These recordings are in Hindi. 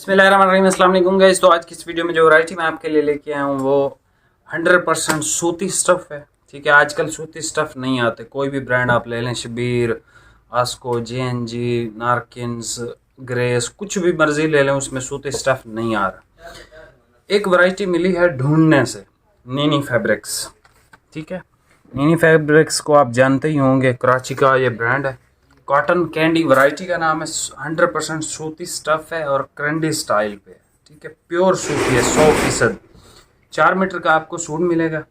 बिस्मिल्लाहिर्रहमानिर्रहीम, अस्सलाम वालेकुम गाइस। तो आज की इस वीडियो में जो वैरायटी मैं आपके लिए लेके आया हूँ वो 100% सूती स्टफ़ है। ठीक है, आजकल सूती स्टफ़ नहीं आते, कोई भी ब्रांड आप ले लें, शबीर, आस्को, JNG, नारकिन्स, ग्रेस, कुछ भी मर्जी ले लें, उसमें सूती स्टफ़ नहीं आ रहा। एक वैरायटी मिली है ढूंढने से, नीनी फैब्रिक्स। ठीक है, नीनी फैब्रिक्स को आप जानते ही होंगे, कराची का ये ब्रांड है। कॉटन कैंडी वैरायटी का नाम है। 100% सूती स्टफ़ है और क्रंडी स्टाइल पे है। ठीक है, प्योर सूती है 100%। 4 मीटर का आपको सूट मिलेगा।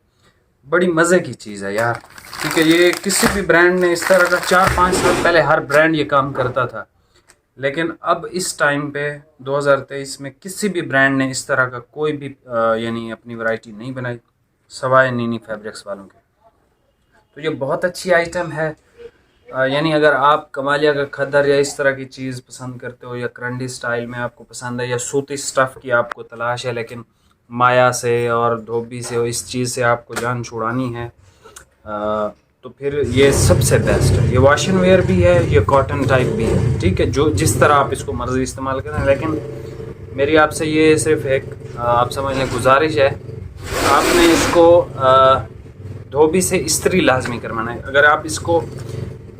बड़ी मज़े की चीज़ है यार। ठीक है, ये किसी भी ब्रांड ने इस तरह का 4-5 साल पहले हर ब्रांड ये काम करता था, लेकिन अब इस टाइम पे 2023 में किसी भी ब्रांड ने इस तरह का कोई भी यानी अपनी वैरायटी नहीं बनाई सवाए नीनी फैब्रिक्स वालों के। तो ये बहुत अच्छी आइटम है। यानी अगर आप कमालिया का खद्दर या इस तरह की चीज़ पसंद करते हो, या क्रंडी स्टाइल में आपको पसंद है, या सूती स्टफ़ की आपको तलाश है लेकिन माया से और धोबी से और इस चीज़ से आपको जान छुड़ानी है, तो फिर ये सबसे बेस्ट है। ये वॉशन वेयर भी है, ये कॉटन टाइप भी है। ठीक है, जो जिस तरह आप इसको मर्ज़ी इस्तेमाल करें, लेकिन मेरी आपसे ये सिर्फ एक आप समझ लें गुजारिश है, आपने इसको धोबी से इस्त्री लाजमी करवाना है। अगर आप इसको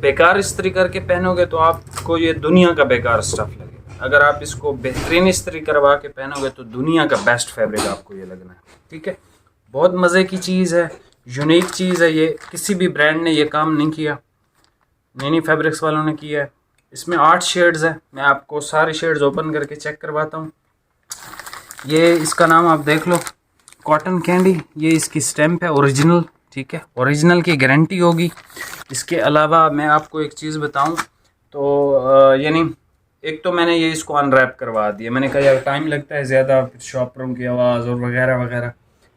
बेकार इस्त्री करके पहनोगे तो आपको ये दुनिया का बेकार स्टफ़ लगेगा। अगर आप इसको बेहतरीन इस्त्री करवा के पहनोगे तो दुनिया का बेस्ट फैब्रिक आपको ये लगना है। ठीक है, बहुत मज़े की चीज़ है, यूनिक चीज़ है। ये किसी भी ब्रांड ने ये काम नहीं किया, नीनी फैब्रिक्स वालों ने किया है। इसमें 8 शेड्स हैं। मैं आपको सारी शेड्स ओपन करके चेक करवाता हूँ। ये इसका नाम आप देख लो, कॉटन कैंडी। ये इसकी स्टैम्प है ओरिजिनल। ठीक है, ओरिजिनल की गारंटी होगी। इसके अलावा मैं आपको एक चीज़ बताऊं तो यानी एक तो मैंने ये इसको अनरैप करवा दिया। मैंने कहा यार टाइम लगता है ज़्यादा, शॉपरों की आवाज़ और वगैरह वगैरह।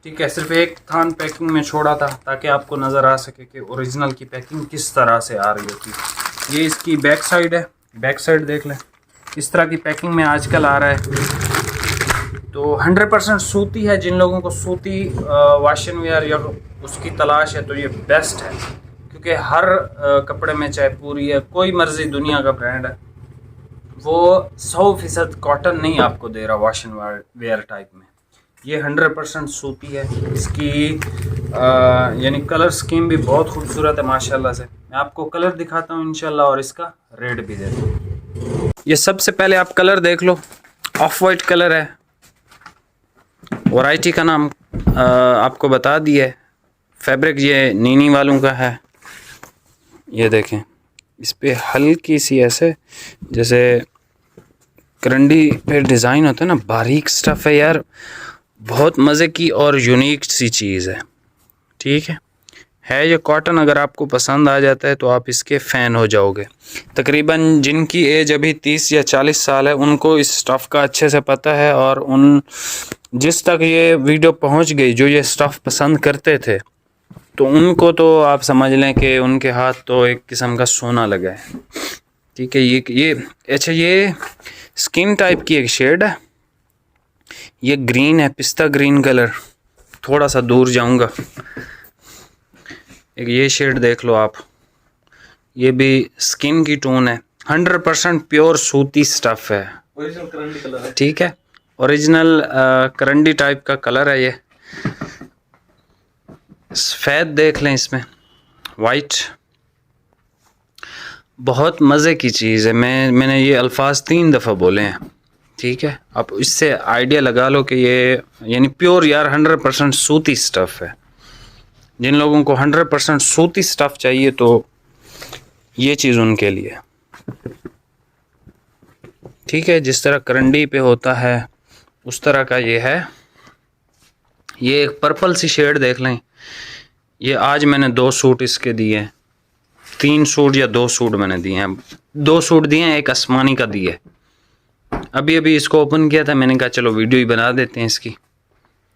ठीक है, सिर्फ एक थान पैकिंग में छोड़ा था ताकि आपको नज़र आ सके कि ओरिजिनल की पैकिंग किस तरह से आ रही होती। ये इसकी बैक साइड है, बैक साइड देख लें, इस तरह की पैकिंग में आजकल आ रहा है। तो 100% सूती है। जिन लोगों को सूती वाशन वेयर या उसकी तलाश है तो ये बेस्ट है, क्योंकि हर कपड़े में, चाहे पूरी है कोई मर्जी दुनिया का ब्रांड है, वो 100% कॉटन नहीं आपको दे रहा वाशन वेयर टाइप में। ये 100% सूती है। इसकी यानी कलर स्कीम भी बहुत खूबसूरत है माशाल्लाह से। मैं आपको कलर दिखाता हूँ इंशाल्लाह और इसका रेट भी देता हूँ। ये सबसे पहले आप कलर देख लो, ऑफ वाइट कलर है। वैरायटी का नाम आपको बता दिया है। फैब्रिक ये नीनी वालों का है। ये देखें, इस पे हल्की सी ऐसे जैसे करंडी पे डिज़ाइन होता है ना, बारीक स्टफ़ है यार, बहुत मज़े की और यूनिक सी चीज़ है। ठीक है ये कॉटन अगर आपको पसंद आ जाता है तो आप इसके फ़ैन हो जाओगे। तकरीबन जिनकी एज अभी 30 या 40 साल है उनको इस स्टफ़ का अच्छे से पता है, और उन जिस तक ये वीडियो पहुंच गई, जो ये स्टफ़ पसंद करते थे, तो उनको तो आप समझ लें कि उनके हाथ तो एक किस्म का सोना लगा है। ठीक है, ये अच्छा, ये स्किन टाइप की एक शेड है। ये ग्रीन है, पिस्ता ग्रीन कलर। थोड़ा सा दूर जाऊंगा, एक ये शेड देख लो आप, ये भी स्किन की टोन है। 100% प्योर सूती स्टफ़ है। ओरिजिनल करंडी कलर है। ठीक है, ओरिजिनल करंडी टाइप का कलर है। ये सफ़ेद देख लें, इसमें वाइट, बहुत मज़े की चीज़ है। मैंने ये अल्फाज 3 दफ़ा बोले हैं। ठीक है, आप इससे आइडिया लगा लो कि ये यानी प्योर यार 100% सूती स्टफ़ है। जिन लोगों को 100% सूती स्टफ़ चाहिए तो ये चीज़ उनके लिए। ठीक है, जिस तरह करंडी पे होता है उस तरह का ये है। ये एक पर्पल सी शेड देख लें। ये आज मैंने 2 सूट इसके दिए हैं, 3 सूट या 2 सूट मैंने दिए हैं। 2 सूट दिए हैं, एक आसमानी का दिए। अभी अभी इसको ओपन किया था, मैंने कहा चलो वीडियो ही बना देते हैं इसकी।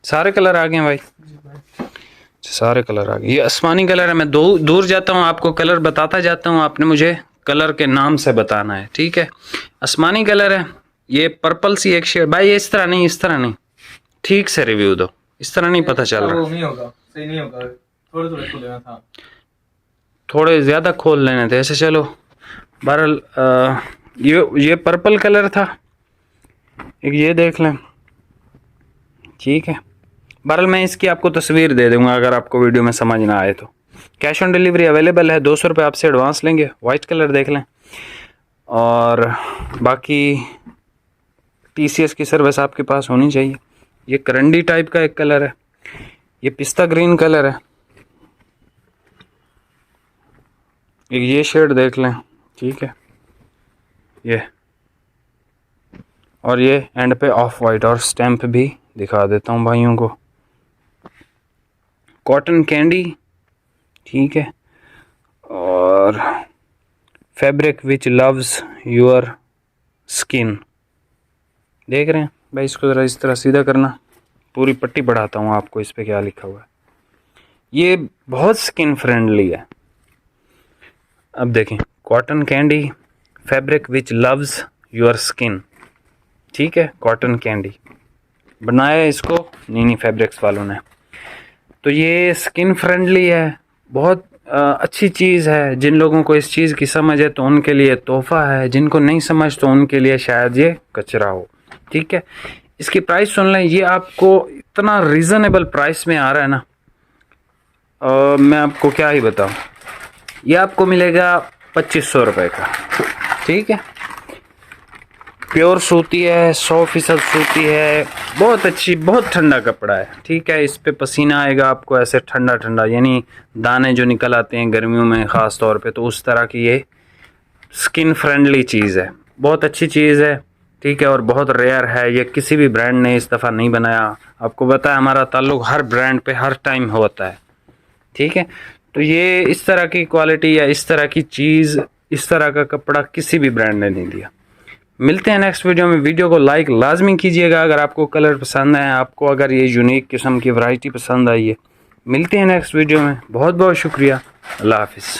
सारे कलर आ गए भाई, सारे कलर आ गए। ये आसमानी कलर है। मैं दूर जाता हूँ, आपको कलर बताता जाता हूँ, आपने मुझे कलर के नाम से बताना है। ठीक है, आसमानी कलर है। ये पर्पल सी एक शेड। भाई इस तरह नहीं, इस तरह नहीं, ठीक से रिव्यू दो, इस तरह नहीं पता चल रहा। नहीं होगा, सही नहीं होगा, थोड़े थोड़े खोल लेना था, थोड़े ज़्यादा खोल लेने थे ऐसे। चलो बहरहाल ये पर्पल कलर था। एक ये देख लें, ठीक है। बहरहाल मैं इसकी आपको तस्वीर दे दूंगा अगर आपको वीडियो में समझ ना आए तो। कैश ऑन डिलीवरी अवेलेबल है, 200 रुपये आपसे एडवांस लेंगे। वाइट कलर देख लें, और बाकी TCS की सर्विस आपके पास होनी चाहिए। ये करंडी टाइप का एक कलर है, ये पिस्ता ग्रीन कलर है, एक ये शेड देख लें, ठीक है, ये, और ये एंड पे ऑफ वाइट, और स्टैम्प भी दिखा देता हूँ भाइयों को, कॉटन कैंडी, ठीक है, और fabric which loves your skin. देख रहे हैं भाई, इसको ज़रा इस तरह सीधा करना, पूरी पट्टी बढ़ाता हूँ आपको इस पे क्या लिखा हुआ है। ये बहुत स्किन फ्रेंडली है। अब देखें, cotton candy, fabric which loves your skin, ठीक है, कॉटन कैंडी बनाया इसको नीनी फैब्रिक्स वालों ने। तो ये स्किन फ्रेंडली है, बहुत अच्छी चीज़ है। जिन लोगों को इस चीज़ की समझ है तो उनके लिए तोहफ़ा है, जिनको नहीं समझ तो उनके लिए शायद ये कचरा हो, ठीक है। इसकी प्राइस सुन लें, ये आपको इतना रीज़नेबल प्राइस में आ रहा है ना, मैं आपको क्या ही बताऊं। ये आपको मिलेगा 2500 रुपये का, ठीक है। प्योर सूती है, 100% सूती है, बहुत अच्छी, बहुत ठंडा कपड़ा है, ठीक है। इस पे पसीना आएगा आपको ऐसे ठंडा ठंडा, यानी दाने जो निकल आते हैं गर्मियों में ख़ास तौर पे, तो उस तरह की ये स्किन फ्रेंडली चीज़ है, बहुत अच्छी चीज़ है, ठीक है, और बहुत रेयर है। ये किसी भी ब्रांड ने इस दफ़ा नहीं बनाया। आपको पता है हमारा ताल्लुक़ हर ब्रांड पे हर टाइम होता है, ठीक है। तो ये इस तरह की क्वालिटी या इस तरह की चीज़, इस तरह का कपड़ा किसी भी ब्रांड ने नहीं दिया। मिलते हैं नेक्स्ट वीडियो में। वीडियो को लाइक लाजमी कीजिएगा अगर आपको कलर पसंद है, आपको अगर ये यूनिक किस्म की वैरायटी पसंद आई है। मिलते हैं नेक्स्ट वीडियो में, बहुत बहुत शुक्रिया, अल्लाह हाफिज़।